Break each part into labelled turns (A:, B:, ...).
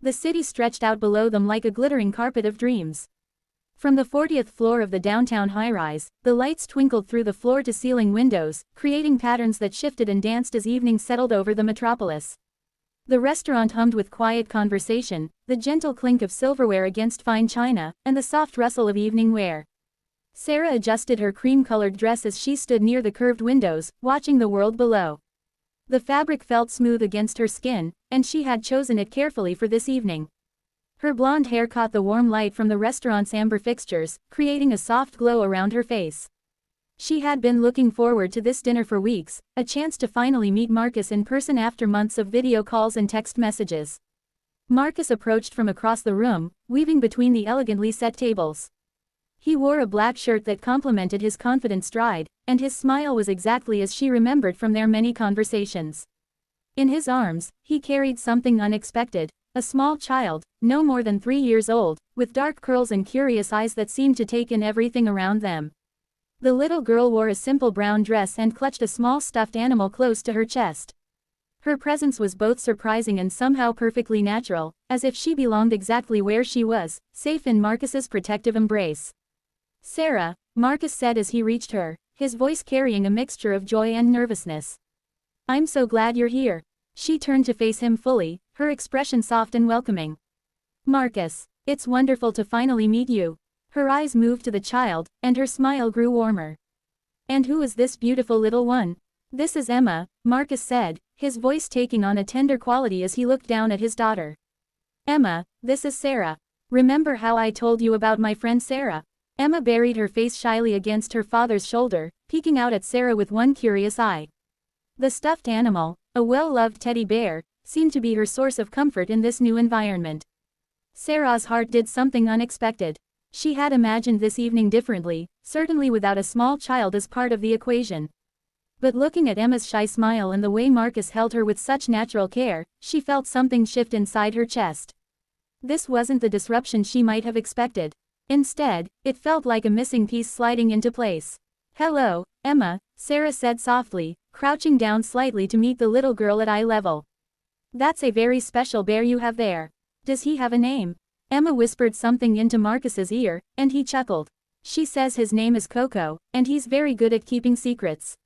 A: The city stretched out below them like a glittering carpet of dreams. From the 40th floor of the downtown high-rise, the lights twinkled through the floor-to-ceiling windows, creating patterns that shifted and danced as evening settled over the metropolis. The restaurant hummed with quiet conversation, the gentle clink of silverware against fine china, and the soft rustle of evening wear. Sarah adjusted her cream-colored dress as she stood near the curved windows, watching the world below. The fabric felt smooth against her skin, and she had chosen it carefully for this evening. Her blonde hair caught the warm light from the restaurant's amber fixtures, creating a soft glow around her face. She had been looking forward to this dinner for weeks, a chance to finally meet Marcus in person after months of video calls and text messages. Marcus approached from across the room, weaving between the elegantly set tables. He wore a black shirt that complemented his confident stride, and his smile was exactly as she remembered from their many conversations. In his arms, he carried something unexpected, a small child, no more than 3 years old, with dark curls and curious eyes that seemed to take in everything around them. The little girl wore a simple brown dress and clutched a small stuffed animal close to her chest. Her presence was both surprising and somehow perfectly natural, as if she belonged exactly where she was, safe in Marcus's protective embrace. "Sarah," Marcus said as he reached her, his voice carrying a mixture of joy and nervousness. "I'm so glad you're here." She turned to face him fully, her expression soft and welcoming. "Marcus, it's wonderful to finally meet you." Her eyes moved to the child, and her smile grew warmer. "And who is this beautiful little one?" "This is Emma," Marcus said, his voice taking on a tender quality as he looked down at his daughter. "Emma, this is Sarah. Remember how I told you about my friend Sarah?" Emma buried her face shyly against her father's shoulder, peeking out at Sarah with one curious eye. The stuffed animal, a well-loved teddy bear, seemed to be her source of comfort in this new environment. Sarah's heart did something unexpected. She had imagined this evening differently, certainly without a small child as part of the equation. But looking at Emma's shy smile and the way Marcus held her with such natural care, she felt something shift inside her chest. This wasn't the disruption she might have expected. Instead, it felt like a missing piece sliding into place. "Hello, Emma," Sarah said softly, crouching down slightly to meet the little girl at eye level. "That's a very special bear you have there. Does he have a name?" Emma whispered something into Marcus's ear, and he chuckled. "She says his name is Coco, and he's very good at keeping secrets."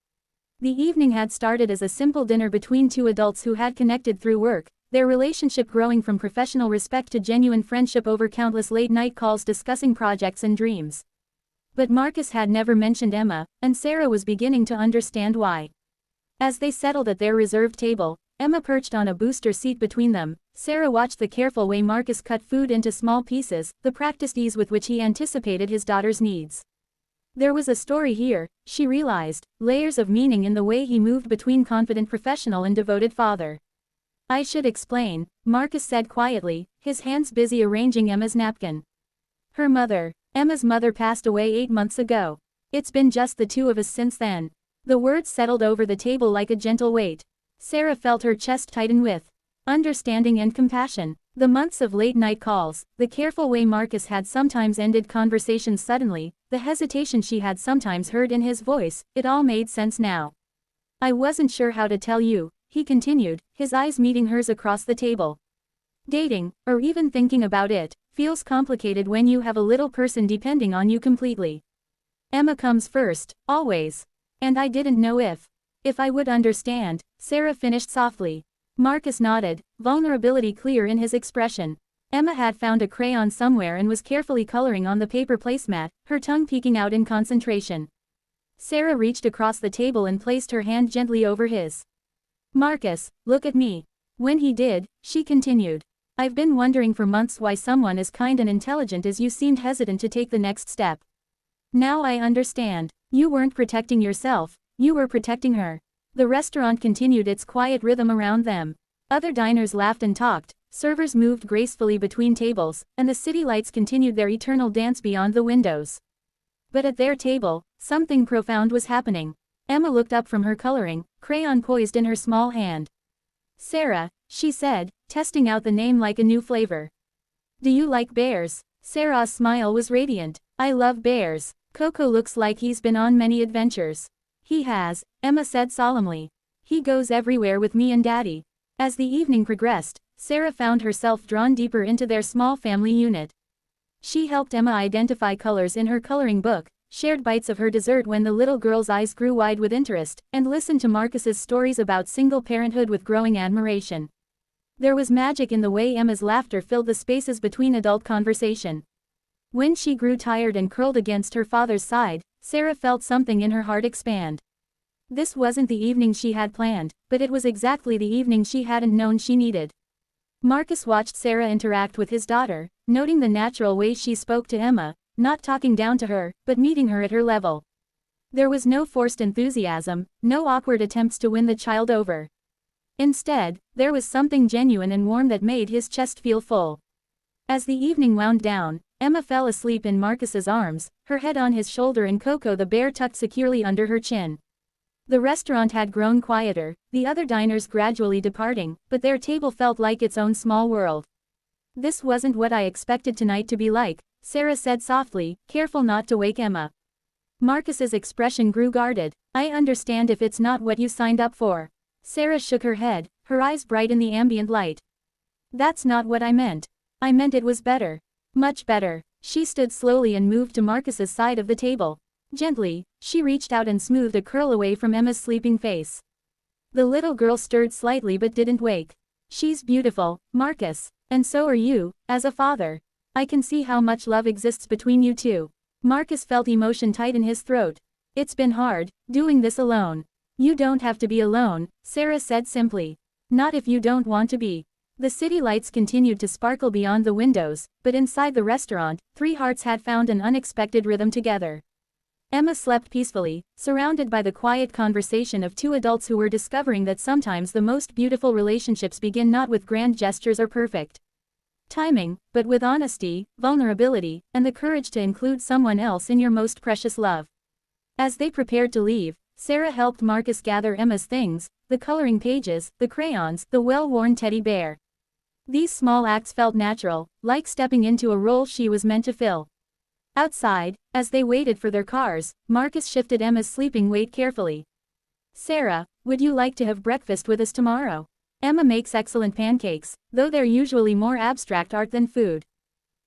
A: The evening had started as a simple dinner between two adults who had connected through work, their relationship growing from professional respect to genuine friendship over countless late-night calls discussing projects and dreams. But Marcus had never mentioned Emma, and Sarah was beginning to understand why. As they settled at their reserved table, Emma perched on a booster seat between them. Sarah watched the careful way Marcus cut food into small pieces, the practiced ease with which he anticipated his daughter's needs. There was a story here, she realized, layers of meaning in the way he moved between confident professional and devoted father. "I should explain," Marcus said quietly, his hands busy arranging Emma's napkin. Emma's mother passed away 8 months ago. It's been just the two of us since then." The words settled over the table like a gentle weight. Sarah felt her chest tighten with understanding and compassion. The months of late-night calls, the careful way Marcus had sometimes ended conversations suddenly, the hesitation she had sometimes heard in his voice, it all made sense now. "I wasn't sure how to tell you," he continued, his eyes meeting hers across the table. "Dating, or even thinking about it, feels complicated when you have a little person depending on you completely. Emma comes first, always. And I didn't know if I would understand," Sarah finished softly. Marcus nodded, vulnerability clear in his expression. Emma had found a crayon somewhere and was carefully coloring on the paper placemat, her tongue peeking out in concentration. Sarah reached across the table and placed her hand gently over his. "Marcus, look at me." When he did, she continued. "I've been wondering for months why someone as kind and intelligent as you seemed hesitant to take the next step. Now I understand. You weren't protecting yourself, you were protecting her." The restaurant continued its quiet rhythm around them. Other diners laughed and talked, servers moved gracefully between tables, and the city lights continued their eternal dance beyond the windows. But at their table, something profound was happening. Emma looked up from her coloring, crayon poised in her small hand. "Sarah," she said, testing out the name like a new flavor. "Do you like bears?" Sarah's smile was radiant. "I love bears. Coco looks like he's been on many adventures." "He has," Emma said solemnly. "He goes everywhere with me and Daddy." As the evening progressed, Sarah found herself drawn deeper into their small family unit. She helped Emma identify colors in her coloring book, shared bites of her dessert when the little girl's eyes grew wide with interest, and listened to Marcus's stories about single parenthood with growing admiration. There was magic in the way Emma's laughter filled the spaces between adult conversation. When she grew tired and curled against her father's side, Sarah felt something in her heart expand. This wasn't the evening she had planned, but it was exactly the evening she hadn't known she needed. Marcus watched Sarah interact with his daughter, noting the natural way she spoke to Emma, not talking down to her, but meeting her at her level. There was no forced enthusiasm, no awkward attempts to win the child over. Instead, there was something genuine and warm that made his chest feel full. As the evening wound down, Emma fell asleep in Marcus's arms, her head on his shoulder and Coco the bear tucked securely under her chin. The restaurant had grown quieter, the other diners gradually departing, but their table felt like its own small world. "This wasn't what I expected tonight to be like," Sarah said softly, careful not to wake Emma. Marcus's expression grew guarded. "I understand if it's not what you signed up for." Sarah shook her head, her eyes bright in the ambient light. "That's not what I meant. I meant it was better. Much better." She stood slowly and moved to Marcus's side of the table. Gently, she reached out and smoothed a curl away from Emma's sleeping face. The little girl stirred slightly but didn't wake. "She's beautiful, Marcus. And so are you, as a father. I can see how much love exists between you two." Marcus felt emotion tight in his throat. "It's been hard, doing this alone." "You don't have to be alone," Sarah said simply. "Not if you don't want to be." The city lights continued to sparkle beyond the windows, but inside the restaurant, three hearts had found an unexpected rhythm together. Emma slept peacefully, surrounded by the quiet conversation of two adults who were discovering that sometimes the most beautiful relationships begin not with grand gestures or perfect timing, but with honesty, vulnerability, and the courage to include someone else in your most precious love. As they prepared to leave, Sarah helped Marcus gather Emma's things, the coloring pages, the crayons, the well-worn teddy bear. These small acts felt natural, like stepping into a role she was meant to fill. Outside, as they waited for their cars, Marcus shifted Emma's sleeping weight carefully. "Sarah, would you like to have breakfast with us tomorrow? Emma makes excellent pancakes, though they're usually more abstract art than food."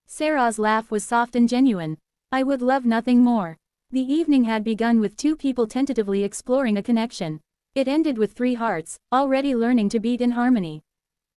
A: Sarah's laugh was soft and genuine. "I would love nothing more." The evening had begun with two people tentatively exploring a connection. It ended with three hearts, already learning to beat in harmony.